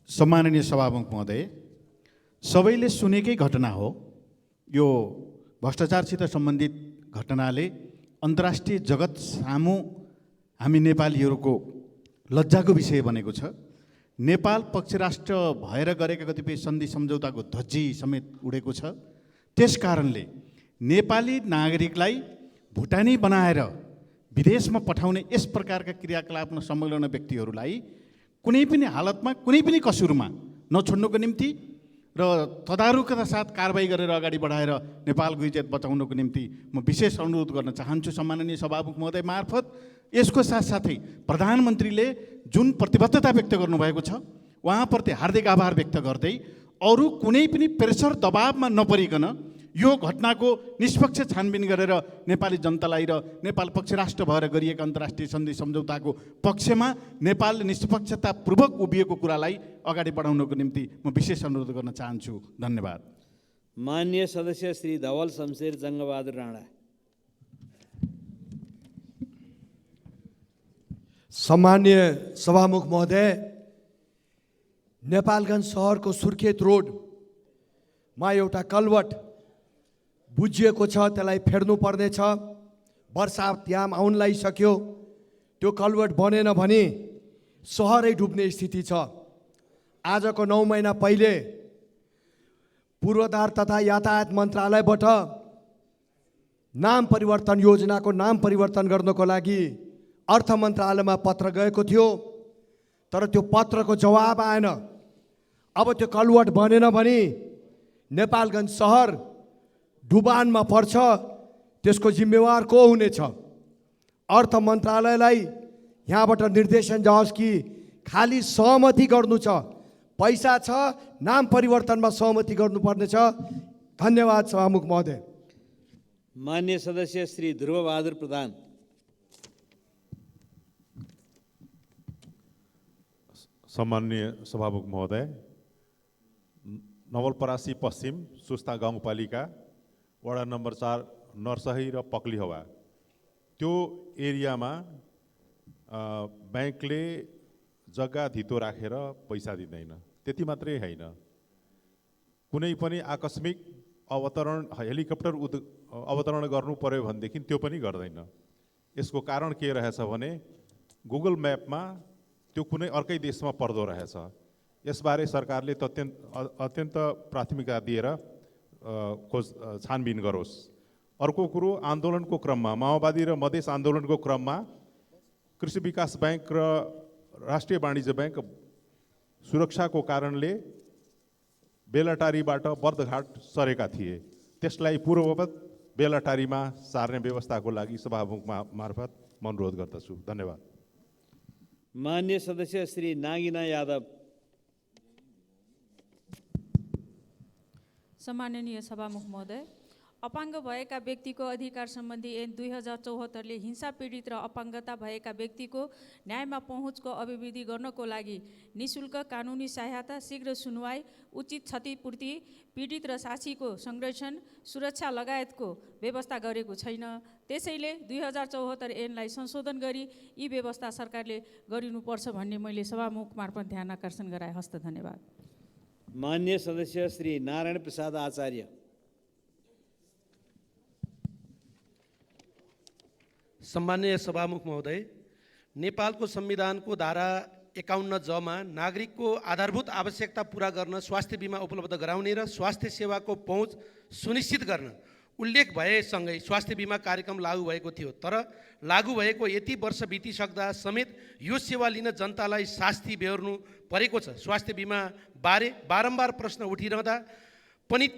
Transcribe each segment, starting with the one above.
सम्माननीय सभामुख महोदय, सबैले सुनेकै घटना हो। यो भ्रष्टाचारसित सम्बन्धित घटनाले अन्तर्राष्ट्रिय जगत सामु हामी नेपालीहरूको लज्जाको विषय बनेको छ। नेपाल पक्षराष्ट्र भएर गरेका कतिपय सन्धि सम्झौताको धज्जी समेत उडेको छ। त्यस कारणले नेपाली नागरिकलाई भुटानी बनाएर विदेशमा पठाउने यस प्रकारका क्रियाकलापमा संलग्न व्यक्तिहरूलाई कुनै पनि हालतमा कुनै पनि कसुरमा नछोड्नुको निम्ति र तदारुकता साथ कारबाही गरेर अगाडि बढाएर नेपालको इज्जत बचाउनको निम्ति म विशेष अनुरोध गर्न चाहन्छु सम्माननीय सभामुख महोदय मार्फत। यसको साथसाथै प्रधानमन्त्रीले जुन प्रतिबद्धता व्यक्त गर्नुभएको छ उहाँप्रति हार्दिक आभार व्यक्त गर्दै अरू कुनै पनि प्रेसर दबावमा नपरिकन यो घटनाको निष्पक्ष छानबिन गरेर नेपाली जनतालाई र नेपाल पक्षराष्ट्र भएर गरिएका अन्तर्राष्ट्रिय सन्धि सम्झौताको पक्षमा नेपालले निष्पक्षतापूर्वक उभिएको कुरालाई अगाडि बढाउनको निम्ति म विशेष अनुरोध गर्न चाहन्छु। धन्यवाद। माननीय सदस्य श्री धवल शमशेर जङ्गबहादुर राणा। सम्माननीय सभामुख महोदय, नेपालगञ्ज सहरको सुर्खेत रोडमा एउटा कलवट बुझिएको छ, त्यसलाई फेर्नु पर्ने छ। बर्सात याम आउन लागिसक्यो, त्यो कलवट बनेन भने सहरै डुब्ने स्थिति छ। आजको 9 महिना पहिले पूर्वाधार तथा यातायात मन्त्रालयबाट नाम परिवर्तन योजनाको नाम परिवर्तन गर्नको लागि अर्थ मन्त्रालयमा पत्र गएको थियो, तर त्यो पत्रको जवाब आएन। अब त्यो कलवट बनेन भने नेपालगञ्ज सहर डुबानमा पर्छ, त्यसको जिम्मेवार को हुनेछ? अर्थ मन्त्रालयलाई यहाँबाट निर्देशन जाओस् कि खाली सहमति गर्नु छ, पैसा छ, नाम परिवर्तनमा सहमति गर्नुपर्ने छ। धन्यवाद सभामुख महोदय। माननीय सदस्य श्री ध्रुवबहादुर प्रधान। सम्माननीय सभामुख महोदय, नवलपरासी पश्चिम सुस्ता गाउँपालिका वडा नम्बर 4 नरसही र पक्लीहवा त्यो एरियामा ब्याङ्कले जग्गा धितो राखेर पैसा दिँदैन। त्यति मात्रै होइन, कुनै पनि आकस्मिक अवतरण हेलिकप्टर अवतरण गर्नु पर्यो भनेदेखि त्यो पनि गर्दैन। यसको कारण के रहेछ भने गुगल म्यापमा त्यो कुनै अर्कै देशमा पर्दो रहेछ। यसबारे सरकारले अत्यन्त प्राथमिकता दिएर छानबिन गरोस्। अर्को कुरो, आन्दोलनको क्रममा माओवादी र मधेस आन्दोलनको क्रममा कृषि विकास ब्याङ्क र राष्ट्रिय वाणिज्य ब्याङ्क सुरक्षाको कारणले बेलाटारीबाट बर्दघाट सरेका थिए। त्यसलाई पूर्ववत बेलाटारीमा सार्ने व्यवस्थाको लागि सभामुख मार्फत म अनुरोध गर्दछु। धन्यवाद। माननीय सदस्य श्री नागिना यादव। सम्माननीय सभामुख महोदय, अपाङ्ग भएका व्यक्तिको अधिकार सम्बन्धी ऐन 2074ले हिंसा पीडित र अपाङ्गता भएका व्यक्तिको न्यायमा पहुँचको अभिवृद्धि गर्नको लागि निशुल्क कानुनी सहायता, शीघ्र सुनवाई, उचित क्षतिपूर्ति, पीडित र साक्षीको संरक्षण, सुरक्षा लगायतको व्यवस्था गरेको छैन। त्यसैले 2074 ऐनलाई संशोधन गरी यी व्यवस्था सरकारले गरिनुपर्छ भन्ने मैले सभामुख मार्फत ध्यान आकर्षण गराए। हस्त। धन्यवाद। माननीय सदस्य श्री नारायण प्रसाद आचार्य। सम्माननीय सभामुख महोदय, नेपालको संविधानको धारा 51 जमा नागरिकको आधारभूत आवश्यकता पूरा गर्न स्वास्थ्य बिमा उपलब्ध गराउने र स्वास्थ्य सेवाको पहुँच सुनिश्चित गर्न उल्लेख भएसँगै स्वास्थ्य बिमा कार्यक्रम लागू भएको थियो। तर लागू भएको यति वर्ष बितिसक्दा समेत यो सेवा लिन जनतालाई शास्ति बेहोर्नु परेको छ। स्वास्थ्य बिमा बारे बारम्बार प्रश्न उठिरहँदा पनि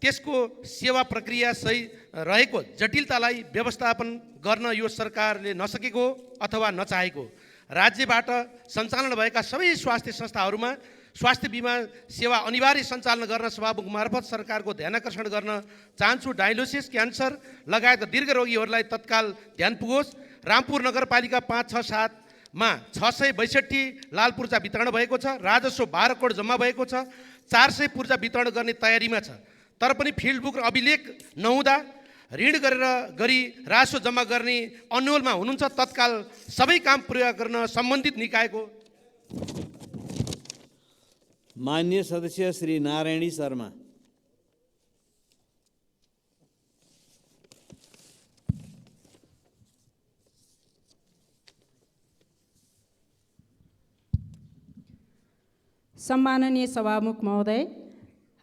त्यसको सेवा प्रक्रिया सही रहेको जटिलतालाई व्यवस्थापन गर्न यो सरकारले नसकेको अथवा नचाहेको। राज्यबाट सञ्चालन भएका सबै स्वास्थ्य संस्थाहरूमा स्वास्थ्य बिमा सेवा अनिवार्य सञ्चालन गर्न सभामुख मार्फत सरकारको ध्यानाकर्षण गर्न चाहन्छु। डायलिसिस, क्यान्सर लगायत दीर्घ रोगीहरूलाई तत्काल ध्यान पुगोस्। रामपुर नगरपालिका 5, 6, 7 मा 662 लाल पूर्जा वितरण भएको छ। राजस्व 12 करोड जम्मा भएको छ। 400 पूर्जा वितरण गर्ने तयारीमा छ। तर पनि फिल्ड बुक र अभिलेख नहुँदा ऋण गरी राजस्व जम्मा गर्ने अन्यलमा हुनुहुन्छ। तत्काल सबै काम पूरा गर्न सम्बन्धित निकायको मान्य सदस्य श्री नारायणी शर्मा। सम्माननीय सभामुख महोदय,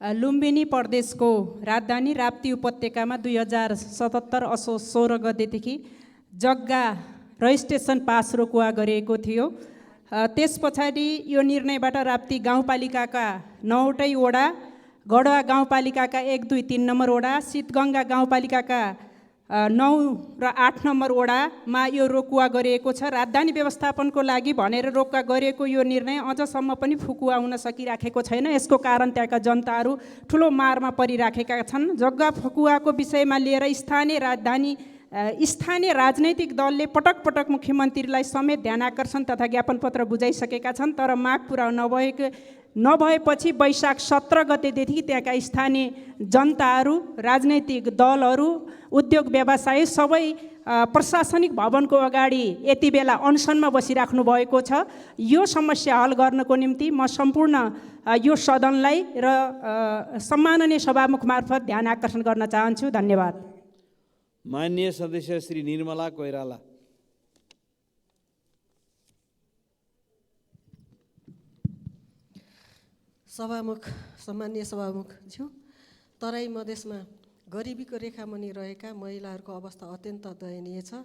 लुम्बिनी प्रदेशको राजधानी राप्ती उपत्यकामा 2077 असोज 16 गतेदेखि जग्गा रजिस्ट्रेसन पास रोकुवा गरिएको थियो। त्यस पछाडि यो निर्णयबाट राप्ती गाउँपालिकाका 9वटै वडा, गढवा गाउँपालिकाका 1, 2, 3 नम्बर वडा, शीतगङ्गा गाउँपालिकाका 9 र 8 नम्बर वडामा यो रोकुवा गरिएको छ। राजधानी व्यवस्थापनको लागि भनेर रोकुवा गरिएको यो निर्णय अझसम्म पनि फुकुवा हुन सकिराखेको छैन। यसको कारण त्यहाँका जनताहरू ठुलो मारमा परिराखेका छन्। जग्गा फुकुवाको विषयमा लिएर स्थानीय राजनैतिक दलले पटक पटक मुख्यमन्त्रीलाई समेत ध्यान आकर्षण तथा ज्ञापन पत्र बुझाइसकेका छन्, तर माग पुरा नभएपछि वैशाख 17 गतेदेखि त्यहाँका स्थानीय जनताहरू, राजनैतिक दलहरू, उद्योग व्यवसाय सबै प्रशासनिक भवनको अगाडि यति बेला अनसनमा बसिराख्नु भएको छ। यो समस्या हल गर्नको निम्ति म सम्पूर्ण यो सदनलाई र सम्माननीय सभामुख मार्फत ध्यान आकर्षण गर्न चाहन्छु। धन्यवाद। मान्य सदस्य श्री निर्मला कोइराला। सम्मानीय सभामुखज्यू, तराई मधेसमा गरिबीको रेखामुनि रहेका महिलाहरूको अवस्था अत्यन्त दयनीय छ।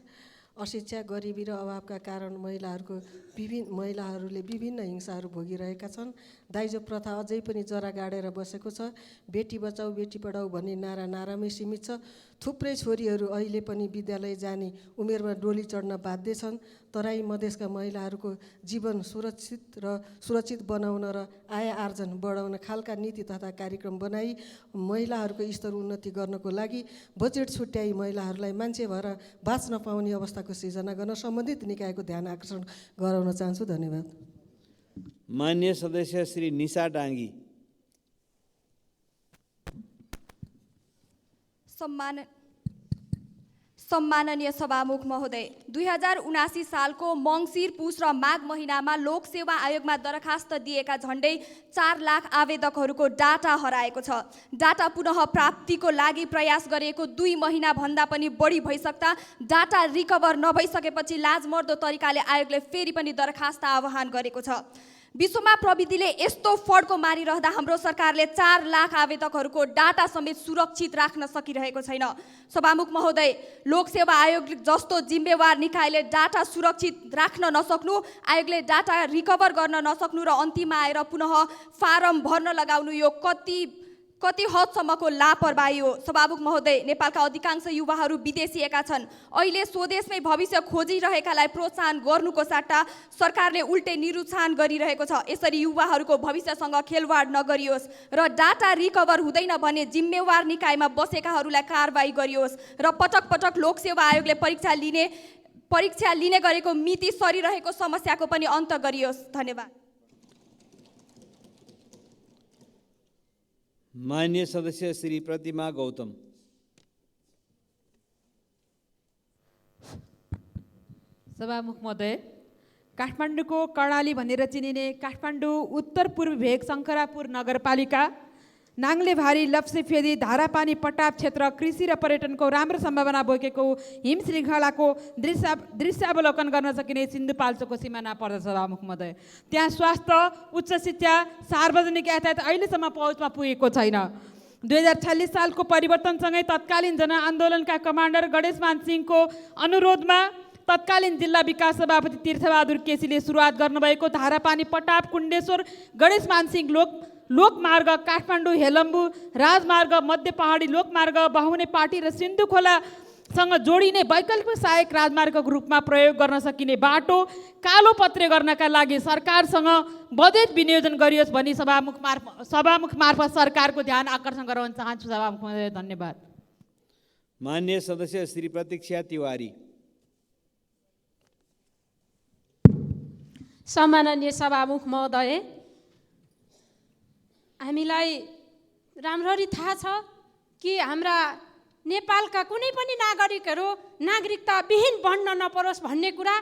अशिक्षा, गरिबी र अभावका कारण महिलाहरूले विभिन्न हिंसाहरू भोगिरहेका छन्। दाइजो प्रथा अझै पनि जरा गाडेर बसेको छ। बेटी बचाऊ बेटी पढाऊ भन्ने नारामै सीमित छ। थुप्रै छोरीहरू अहिले पनि विद्यालय जाने उमेरमा डोली चढ्न बाध्य छन्। तराई मधेसका महिलाहरूको जीवन सुरक्षित बनाउन र आय आर्जन बढाउन खालका नीति तथा कार्यक्रम बनाई महिलाहरूको स्तर उन्नति गर्नको लागि बजेट छुट्याई महिलाहरूलाई मान्छे भएर बाँच्न पाउने अवस्थाको सिर्जना गर्न सम्बन्धित निकायको ध्यान आकर्षण गराउन चाहन्छु। धन्यवाद। मान्य सदस्य श्री निशा डाङ्गी। सम्माननीय सभामुख महोदय, 2079 सालको मङ्सिर, पुस र माघ महिनामा लोक सेवा आयोगमा दरखास्त दिएका झन्डै 4 लाख आवेदकहरूको डाटा हराएको छ। डाटा पुनः प्राप्तिको लागि प्रयास गरिएको 2 महिनाभन्दा पनि बढी भइसक्दा डाटा रिकभर नभइसकेपछि लाजमर्दो तरिकाले आयोगले फेरि पनि दरखास्त आह्वान गरेको छ। विश्वमा प्रविधिले यस्तो फड्को मारिरहँदा हाम्रो सरकारले 4 लाख आवेदकहरूको डाटा समेत सुरक्षित राख्न सकिरहेको छैन। सभामुख महोदय, लोकसेवा आयोग जस्तो जिम्मेवार निकायले डाटा सुरक्षित राख्न नसक्नु, आयोगले डाटा रिकभर गर्न नसक्नु र अन्तिममा आएर पुनः फारम भर्न लगाउनु यो कति हदसम्मको लापरवाही हो। सभामुख महोदय, नेपालका अधिकांश युवाहरू विदेशिएका छन्। अहिले स्वदेशमै भविष्य खोजिरहेकालाई प्रोत्साहन गर्नुको सट्टा सरकारले उल्टै निरुत्साहन गरिरहेको छ। यसरी युवाहरूको भविष्यसँग खेलवाड नगरियोस् र डाटा रिकभर हुँदैन भने जिम्मेवार निकायमा बसेकाहरूलाई कारबाही गरियोस् र पटक पटक लोकसेवा आयोगले परीक्षा लिने गरेको मिति सरिरहेको समस्याको पनि अन्त गरियोस्। धन्यवाद। मान्य सदस्य श्री प्रतिमा गौतम। सभामुख महोदय, काठमाडौँको कर्णाली भनेर चिनिने काठमाडौँ उत्तर पूर्व भेग शङ्करापुर नगरपालिका, नाङ्लेभारी, लप्सेफेदी, धारापानी, पटाप क्षेत्र कृषि र पर्यटनको राम्रो सम्भावना बोकेको हिम श्रृङ्खलाको दृश्यावलोकन गर्न सकिने सिन्धुपाल्चोकको सिमाना पर्दछ। सभामुख महोदय, त्यहाँ स्वास्थ्य, उच्च शिक्षा, सार्वजनिक यातायात अहिलेसम्म पहुँचमा पुगेको छैन। 2046 सालको परिवर्तनसँगै तत्कालीन जनआन्दोलनका कमान्डर गणेशमान सिंहको अनुरोधमा तत्कालीन जिल्ला विकास सभापति तीर्थबहादुर केसीले सुरुवात गर्नुभएको धारापानी, पटाप, कुण्डेश्वर, गणेशमान सिंह लोकमार्ग, काठमाडौँ हेलम्बु राजमार्ग, मध्य पहाडी लोकमार्ग, बाहुने पाटी र सिन्धु खोलासँग जोडिने वैकल्पिक सहायक राजमार्गको रूपमा प्रयोग गर्न सकिने बाटो कालो पत्रे गर्नका लागि सरकारसँग बजेट विनियोजन गरियोस् भनी सभामुख मार्फत सरकारको ध्यान आकर्षण गराउन चाहन्छु। सभामुख महोदय, धन्यवाद। मान्य सदस्य श्री प्रतीक्षा तिवारी। सम्माननीय सभामुख महोदय, हामीलाई राम्ररी थाहा छ कि हाम्रा नेपालका कुनै पनि नागरिकता विहीन बन्न नपरोस् भन्ने कुरा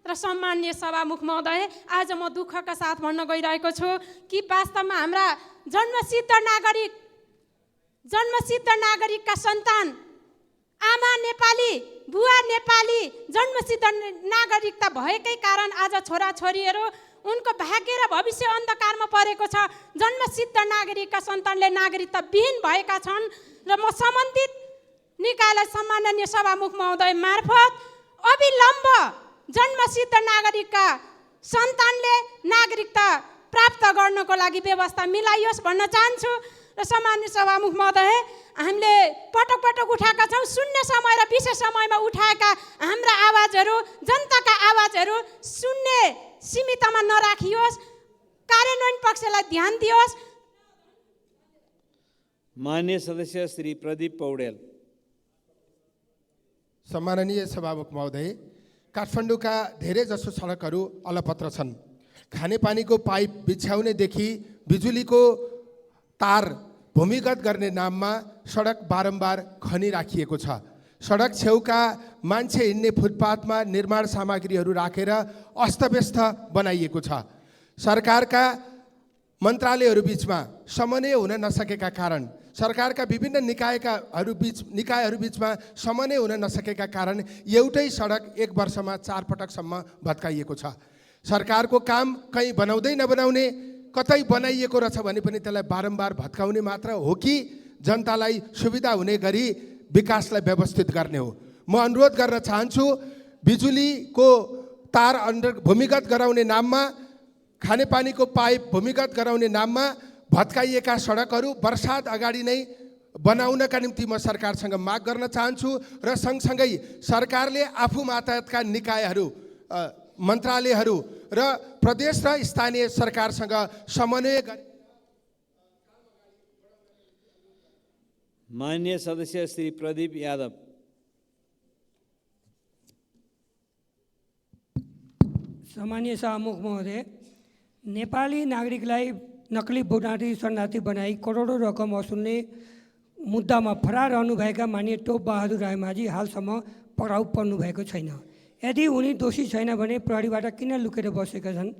र सम्माननीय सभामुख महोदय, आज म दुःखका साथ भन्न गइरहेको छु कि वास्तवमा हाम्रा जन्मसिद्ध नागरिकका सन्तान, आमा नेपाली, बुवा नेपाली, जन्मसिद्ध नागरिकता भएकै कारण आज छोराछोरीहरू उनको भाग्य र भविष्य अन्धकारमा परेको छ। जन्मसिद्ध नागरिकका सन्तानले नागरिकता विहीन भएका छन् र म सम्बन्धित निकायलाई सम्माननीय सभामुख महोदय मार्फत अविलम्ब जन्मसिद्ध नागरिकका सन्तानले नागरिकता प्राप्त गर्नको लागि व्यवस्था मिलाइयोस् भन्न चाहन्छु। र सम्माननीय सभामुख महोदय, हामीले पटक पटक उठाएका छौँ, शून्य समय र विशेष समयमा उठाएका हाम्रा आवाजहरू, जनताका आवाजहरू सुन्ने सीमितमा नराखियोस्, कार्यान्वयन पक्षलाई ध्यान दियोस्। मान्य सदस्य श्री प्रदीप पौडेल। सम्माननीय सभामुख महोदय, काठमाडौँका धेरैजसो सडकहरू अलपत्र छन्। खानेपानीको पाइप बिछ्याउनेदेखि बिजुलीको तार भूमिगत गर्ने नाममा सडक बारम्बार खनिराखिएको छ। सडक छेउका मान्छे हिँड्ने फुटपाथमा निर्माण सामग्रीहरू राखेर अस्तव्यस्त बनाइएको छ। सरकारका मन्त्रालयहरू बिचमा समन्वय हुन नसकेका कारण, सरकारका विभिन्न निकायहरू बिचमा समन्वय हुन नसकेका कारण एउटै सडक एक वर्षमा 4 पटकसम्म भत्काइएको छ। सरकारको काम कहीँ बनाउँदै नबनाउने, कतै बनाइएको रहेछ भने पनि त्यसलाई बारम्बार भत्काउने मात्र हो कि जनतालाई सुविधा हुने गरी विकासलाई व्यवस्थित गर्ने हो। म अनुरोध गर्न चाहन्छु, बिजुलीको तार भूमिगत गराउने नाममा, खानेपानीको पाइप भूमिगत गराउने नाममा भत्काइएका सडकहरू वर्षात अगाडि नै बनाउनका निम्ति म सरकारसँग माग गर्न चाहन्छु र सँगसँगै सरकारले आफू मातहतका निकायहरू, मन्त्रालयहरू र प्रदेश र स्थानीय सरकारसँग समन्वय गरी। मान्य सदस्य श्री प्रदीप यादव। सम्मानीय सभामुख महोदय, नेपाली नागरिकलाई नक्कली भोटाटी शरणार्थी बनाई करोडौँ रकम वसुल्ने मुद्दामा फरार रहनुभएका माननीय टोप बहादुर रायमाझी हालसम्म पक्राउ पर्नुभएको छैन। यदि उनी दोषी छैन भने प्रहरीबाट किन लुकेर बसेका छन्?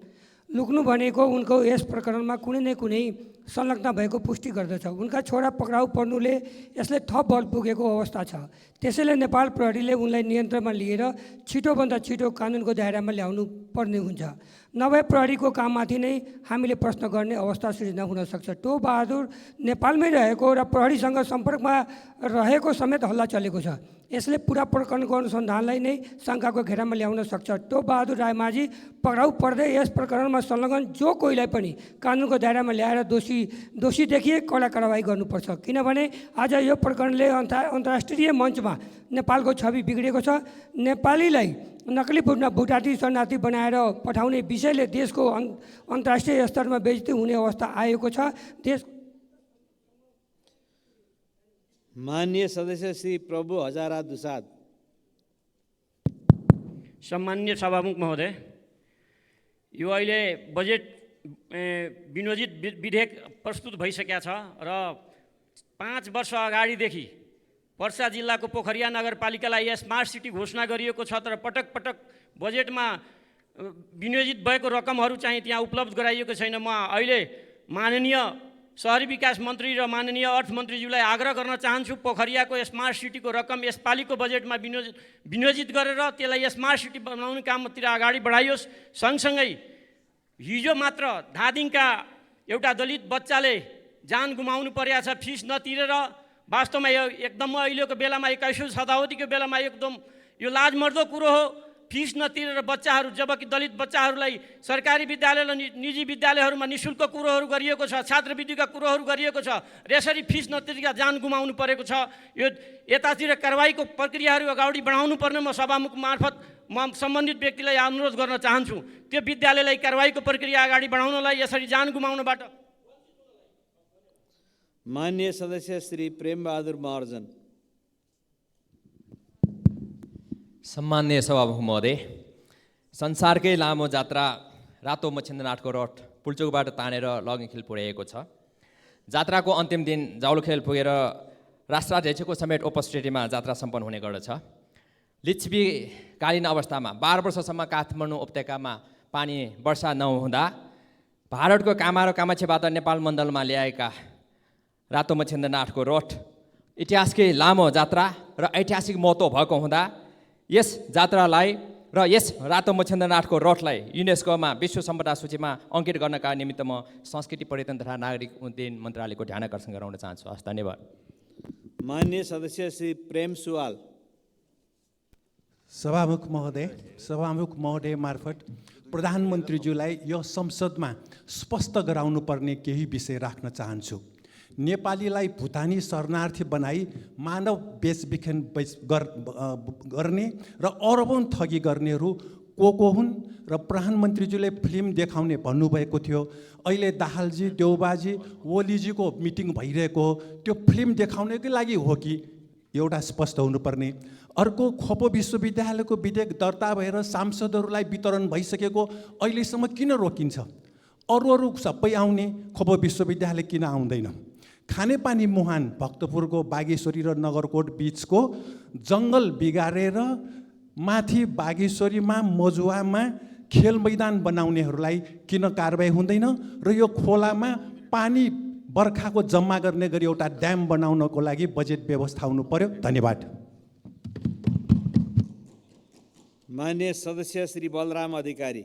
लुक्नु भनेको उनको यस प्रकरणमा कुनै न कुनै संलग्न भएको पुष्टि गर्दछ। उनका छोरा पक्राउ पर्नुले यसले थप बल पुगेको अवस्था छ। त्यसैले नेपाल प्रहरीले उनलाई नियन्त्रणमा लिएर छिटोभन्दा छिटो कानुनको दायरामा ल्याउनु पर्ने हुन्छ। नभए प्रहरीको काममाथि नै हामीले प्रश्न गर्ने अवस्था सृजना हुन सक्छ। टोप बहादुर नेपालमै रहेको र प्रहरीसँग सम्पर्कमा रहेको समेत हल्ला चलेको छ। यसले पुरा प्रकरणको अनुसन्धानलाई नै शङ्काको घेरामा ल्याउन सक्छ। टोप बहादुर रायमाझी पक्राउ पर्दै यस प्रकरणमा संलग्न जो कोहीलाई पनि कानुनको दायरामा ल्याएर दोषी देखिए कडा कारवाही गर्नुपर्छ। किनभने आज यो प्रकरणले अन्तर्राष्ट्रिय मञ्चमा नेपालको छवि बिग्रेको छ। नेपालीलाई नक्कली भोटाटी शरणार्थी बनाएर पठाउने विषयले देशको अन्तर्राष्ट्रिय स्तरमा बेइज्जती हुने अवस्था आएको छ। माननीय सदस्य श्री प्रभु हजारा दुसाद। सम्माननीय सभामुख महोदय, यो अहिले बजेट विनियोजित विधेयक प्रस्तुत भइसकेका छ र 5 वर्ष अगाडिदेखि पर्सा जिल्लाको पोखरिया नगरपालिकालाई स्मार्ट सिटी घोषणा गरिएको छ, तर पटक पटक बजेटमा विनियोजित भएको रकमहरू चाहिँ त्यहाँ उपलब्ध गराइएको छैन। म अहिले माननीय शहरी विकास मन्त्री र माननीय अर्थमन्त्रीज्यूलाई आग्रह गर्न चाहन्छु, पोखरियाको स्मार्ट सिटीको रकम यसपालिको बजेटमा विनियोजित गरेर त्यसलाई स्मार्ट सिटी बनाउने कामतिर अगाडि बढाइयोस्। सँगसँगै हिजो मात्र धादिङका एउटा दलित बच्चाले जान गुमाउनु परेको छ फिस नतिरेर। वास्तवमा यो एकदम अहिलेको बेलामा 21औं शताब्दीको बेलामा एकदम यो लाजमर्दो कुरो हो। फिस नतिरेर बच्चाहरू, जबकि दलित बच्चाहरूलाई सरकारी विद्यालय र निजी विद्यालयहरूमा निःशुल्क कुरोहरू गरिएको छ, छात्रवृत्तिका कुरोहरू गरिएको छ, र यसरी फिस नतिरेर जान गुमाउनु परेको छ। यो यतातिर कारवाहीको प्रक्रियाहरू अगाडि बढाउनु पर्ने म सभामुख मार्फत म सम्बन्धित व्यक्तिलाई अनुरोध गर्न चाहन्छु। त्यो विद्यालयलाई कारवाहीको प्रक्रिया अगाडि बढाउनलाई यसरी जान गुमाउनबाट। माननीय सदस्य श्री प्रेमबहादुर महर्जन। सम्माननीय सभामुख महोदय, संसारकै लामो जात्रा रातो मच्छिन्द्रनाथको रथ पुल्चोकबाट तानेर लगिखेल पुर्याएको छ। जात्राको अन्तिम दिन जाउलोखेल पुगेर राष्ट्राध्यक्षको समेत उपस्थितिमा जात्रा सम्पन्न हुने गर्दछ। लिच्छवीकालीन अवस्थामा 12 वर्षसम्म काठमाडौँ उपत्यकामा पानी वर्षा नहुँदा भारतको कामा र कामाक्षीबाट नेपाल मण्डलमा ल्याएका रातो मच्छिन्द्रनाथको रथ इतिहासकै लामो जात्रा र ऐतिहासिक महत्त्व भएको हुँदा यस जात्रालाई र यस रातो मच्छिन्द्रनाथको रथलाई युनेस्कोमा विश्व सम्पदा सूचीमा अङ्कित गर्नका निमित्त म संस्कृति पर्यटन तथा नागरिक उड्डयन मन्त्रालयको ध्यान आकर्षण गराउन चाहन्छु। हस्, धन्यवाद। मान्य सदस्य श्री प्रेम सुवाल। सभामुख महोदय मार्फत प्रधानमन्त्रीज्यूलाई यो संसदमा स्पष्ट गराउनु पर्ने केही विषय राख्न चाहन्छु। नेपालीलाई भुटानी शरणार्थी बनाई मानव बेचबिखन गर्ने र अरबौँ ठगी गर्नेहरू को हुन् र प्रधानमन्त्रीज्यूले फिल्म देखाउने भन्नुभएको थियो। अहिले दाहालजी, देउबाजी, ओलीजीको मिटिङ भइरहेको हो, त्यो फिल्म देखाउनेकै लागि हो कि एउटा स्पष्ट हुनुपर्ने। अर्को, खोपो विश्वविद्यालयको विधेयक दर्ता भएर सांसदहरूलाई वितरण भइसकेको अहिलेसम्म किन रोकिन्छ? अरू सबै आउने, खोपो विश्वविद्यालय किन आउँदैन? खानेपानी मुहान भक्तपुरको बागेश्वरी र नगरकोट बिचको जङ्गल बिगारेर माथि बागेश्वरीमा मजुवामा खेल मैदान बनाउनेहरूलाई किन कारबाही हुँदैन र यो खोलामा पानी बर्खाको जम्मा गर्ने गरी एउटा ड्याम बनाउनको लागि बजेट व्यवस्था हुनु पर्यो। धन्यवाद। मान्य सदस्य श्री बलराम अधिकारी।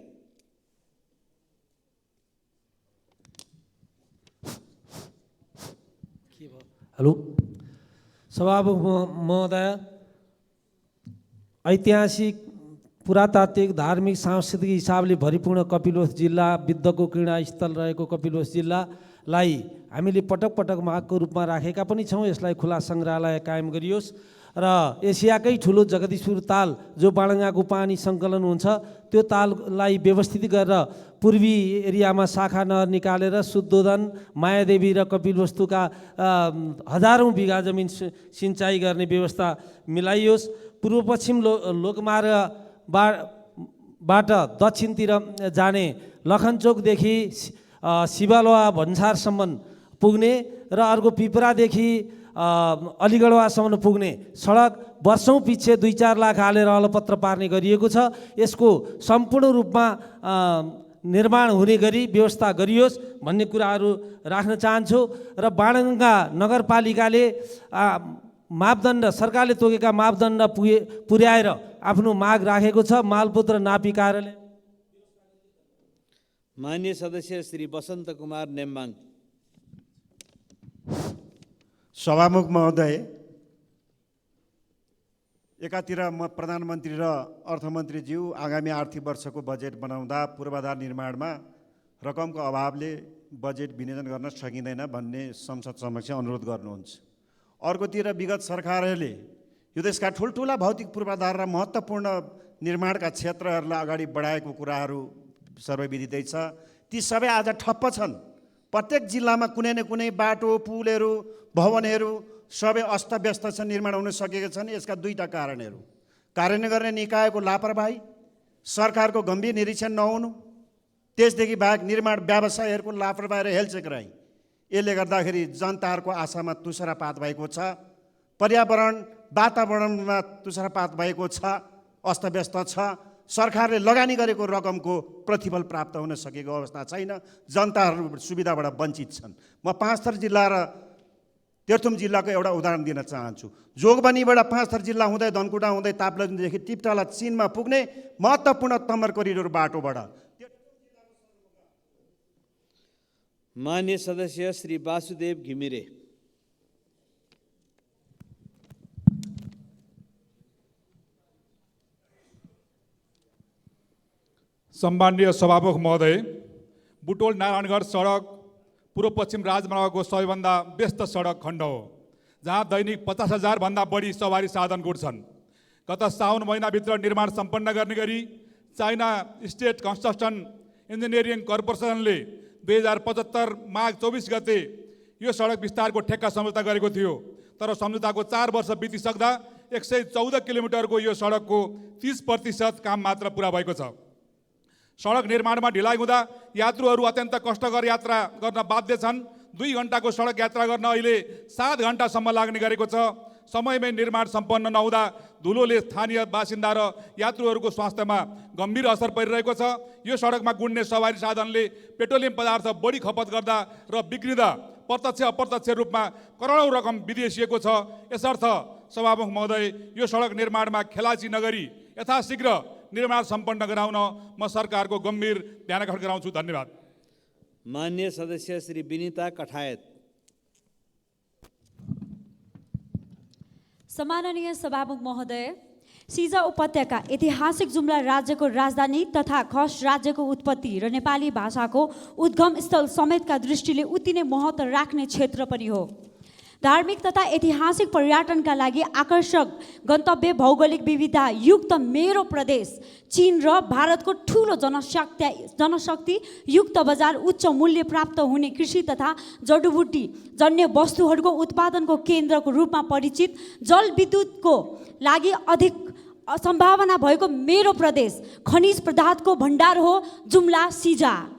हेलो सभामुख महोदय, ऐतिहासिक पुरातात्विक धार्मिक सांस्कृतिक हिसाबले भरिपूर्ण कपिलवस्तु जिल्ला विद्धको क्रीडास्थल रहेको कपिलवस्तु जिल्लालाई हामीले पटक पटक मागको रूपमा राखेका पनि छौँ। यसलाई खुला सङ्ग्रहालय कायम गरियोस् र एसियाकै ठुलो जगदीशपुर ताल जो बालङ्गाको पानी सङ्कलन हुन्छ त्यो ताललाई व्यवस्थित गरेर पूर्वी एरियामा शाखा नहर निकालेर शुद्धोदन, मायादेवी र कपिलवस्तुका हजारौँ बिघा जमिन सिँचाइ गर्ने व्यवस्था मिलाइयोस्। पूर्व पश्चिम लोकमार्गबाट दक्षिणतिर जाने लखनचोकदेखि शिवालवा भन्सारसम्म पुग्ने र अर्को पिपरादेखि अलिगढवासम्म पुग्ने सडक वर्षौँ पछि 2-4 लाख हालेर अलपत्र पार्ने गरिएको छ। यसको सम्पूर्ण रूपमा निर्माण हुने गरी व्यवस्था गरियोस् भन्ने कुराहरू राख्न चाहन्छु। र बाणगङ्गा नगरपालिकाले मापदण्ड, सरकारले तोकेका मापदण्ड पुर्याएर आफ्नो माग राखेको छ। मालपोत र नापी कार्यालय। मान्य सदस्य श्री बसन्त कुमार नेम्बाङ। सभामुख महोदय, एकातिर म प्रधानमन्त्री र अर्थमन्त्रीज्यू आगामी आर्थिक वर्षको बजेट बनाउँदा पूर्वाधार निर्माणमा रकमको अभावले बजेट विनियोजन गर्न सकिँदैन भन्ने संसद समक्ष अनुरोध गर्नुहुन्छ। अर्कोतिर विगत सरकारहरूले यो देशका ठुल्ठुला भौतिक पूर्वाधार र महत्त्वपूर्ण निर्माणका क्षेत्रहरूलाई अगाडि बढाएको कुराहरू सर्वविदितै छ। ती सबै आज ठप्प छन्। प्रत्येक जिल्लामा कुनै न कुनै बाटो, पुलहरू, भवनहरू सबै अस्तव्यस्त छन्, निर्माण हुन सकेका छन्। यसका दुईटा कारणहरू: कार्यान्वयन गर्ने निकायको लापरवाही, सरकारको गम्भीर निरीक्षण नहुनु, त्यसदेखि बाहेक निर्माण व्यवसायीहरूको लापरवाही र हेलचेक्राइ। यसले गर्दाखेरि जनताहरूको आशामा तुषारपात भएको छ, पर्यावरण वातावरणमा तुषारपात भएको छ, अस्तव्यस्त छ। सरकारले लगानी गरेको रकमको प्रतिफल प्राप्त हुन सकेको अवस्था छैन। जनताहरू सुविधाबाट वञ्चित छन्। म पाँचथर जिल्ला र तेह्रथुम जिल्लाको एउटा उदाहरण दिन चाहन्छु। जोगबनीबाट पाँचथर जिल्ला हुँदै धनकुटा हुँदै ताप्लेजुङदेखि टिपटाला चीनमा पुग्ने महत्त्वपूर्ण तम्बर कोरिडोर बाटोबाट। मान्य सदस्य श्री वासुदेव घिमिरे। सम्माननीय सभामुख महोदय, बुटोल नारायणगढ सडक पूर्व पश्चिम राजमार्गको सबैभन्दा व्यस्त सडक खण्ड हो, जहाँ दैनिक 50,000 भन्दा बढी सवारी साधन गुड्छन्। गत साउन महिनाभित्र निर्माण सम्पन्न गर्ने गरी चाइना स्टेट कन्स्ट्रक्सन इन्जिनियरिङ कर्पोरेसनले 2075 माघ 24 गते यो सडक विस्तारको ठेक्का सम्झौता गरेको थियो। तर सम्झौताको 4 वर्ष बितिसक्दा 114 किलोमिटरको यो सडकको 30% काम मात्र पुरा भएको छ। सडक निर्माणमा ढिलाइ हुँदा यात्रुहरू अत्यन्त कष्टकर यात्रा गर्न बाध्य छन्। 2 घण्टाको सडक यात्रा गर्न अहिले 7 घण्टासम्म लाग्ने गरेको छ। समयमै निर्माण सम्पन्न नहुँदा धुलोले स्थानीय बासिन्दा र यात्रुहरूको स्वास्थ्यमा गम्भीर असर परिरहेको छ। यो सडकमा गुड्ने सवारी साधनले पेट्रोलियम पदार्थ बढी खपत गर्दा र बिग्रिँदा प्रत्यक्ष अप्रत्यक्ष रूपमा करोडौँ रकम विदेशिएको छ। यसर्थ सभामुख महोदय, यो सडक निर्माणमा खेलाची नगरी यथाशीघ्र निर्माण सम्पन्न गराउन म सरकारको गम्भीर ध्यानकर्षण गराउँछु। धन्यवाद। मान्य सदस्य श्री विनिता कठायत। सम्माननीय सभामुख महोदय, सिजा उपत्यका ऐतिहासिक जुम्ला राज्यको राजधानी तथा खस राज्यको उत्पत्ति र नेपाली भाषाको उद्गम स्थल समेतका दृष्टिले उति नै महत्त्व राख्ने क्षेत्र पनि हो। धार्मिक तथा ऐतिहासिक पर्यटनका लागि आकर्षक गन्तव्य, भौगोलिक विविधता युक्त मेरो प्रदेश, चीन र भारतको ठुलो जनशक्ति युक्त बजार, उच्च मूल्य प्राप्त हुने कृषि तथा जडीबुटी जन्य वस्तुहरूको उत्पादनको केन्द्रको रूपमा परिचित, जलविद्युतको लागि अधिक सम्भावना भएको मेरो प्रदेश, खनिज पदार्थको भण्डार हो जुम्ला सिजा।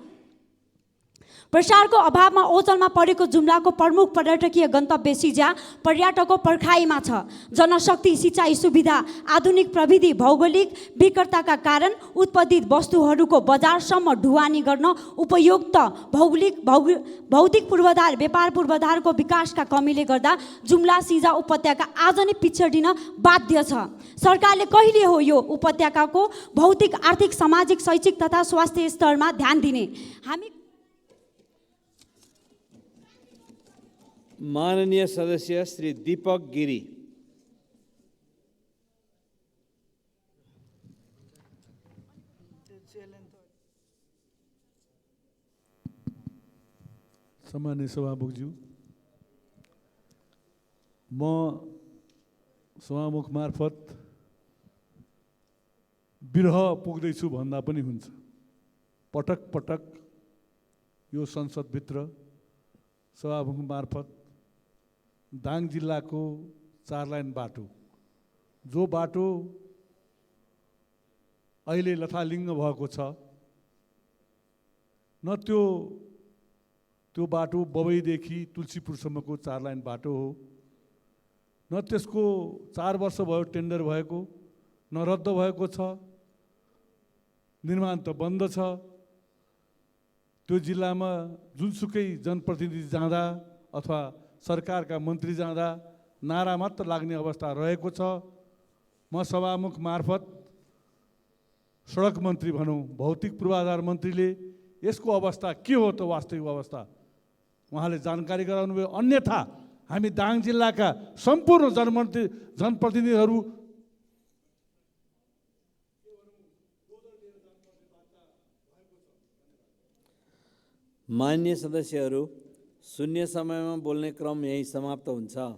प्रसारको अभावमा ओझलमा परेको जुम्लाको प्रमुख पर्यटकीय गन्तव्य सिजा पर्यटकको पर्खाइमा छ। जनशक्ति, सिँचाइ सुविधा, आधुनिक प्रविधि, भौगोलिक विकटताका कारण उत्पादित वस्तुहरूको बजारसम्म ढुवानी गर्न उपयुक्त भौतिक पूर्वाधार, व्यापार पूर्वाधारको विकासका कमीले गर्दा जुम्ला सिजा उपत्यका आज नै पिछडिन बाध्य छ। सरकारले कहिले हो यो उपत्यकाको भौतिक, आर्थिक, सामाजिक, शैक्षिक तथा स्वास्थ्य स्तरमा ध्यान दिने? हामी माननीय सदस्य श्री दीपक गिरी। सम्माननीय सभामुखज्यू, म सभामुख मार्फत बिरह पुग्दैछु भन्दा पनि हुन्छ। पटक पटक यो संसदभित्र सभामुख मार्फत दाङ जिल्लाको 4 लाइन बाटो, जो बाटो अहिले लथालिङ्ग भएको छ, न त्यो बाटो बबईदेखि तुलसीपुरसम्मको 4 लाइन बाटो हो, न त्यसको 4 वर्ष भयो टेन्डर भएको, न रद्द भएको छ, निर्माण त बन्द छ। त्यो जिल्लामा जुनसुकै जनप्रतिनिधि जाँदा अथवा सरकारका मन्त्री जाँदा नारा मात्र लाग्ने अवस्था रहेको छ। म सभामुख मार्फत सडक मन्त्री भनौँ, भौतिक पूर्वाधार मन्त्रीले यसको अवस्था के हो त वास्तविक अवस्था उहाँले जानकारी गराउनुभयो। अन्यथा हामी दाङ जिल्लाका सम्पूर्ण जनप्रतिनिधिहरू मान्य सदस्यहरू, शून्य समयमा बोल्ने क्रम यही समाप्त हुन्छ।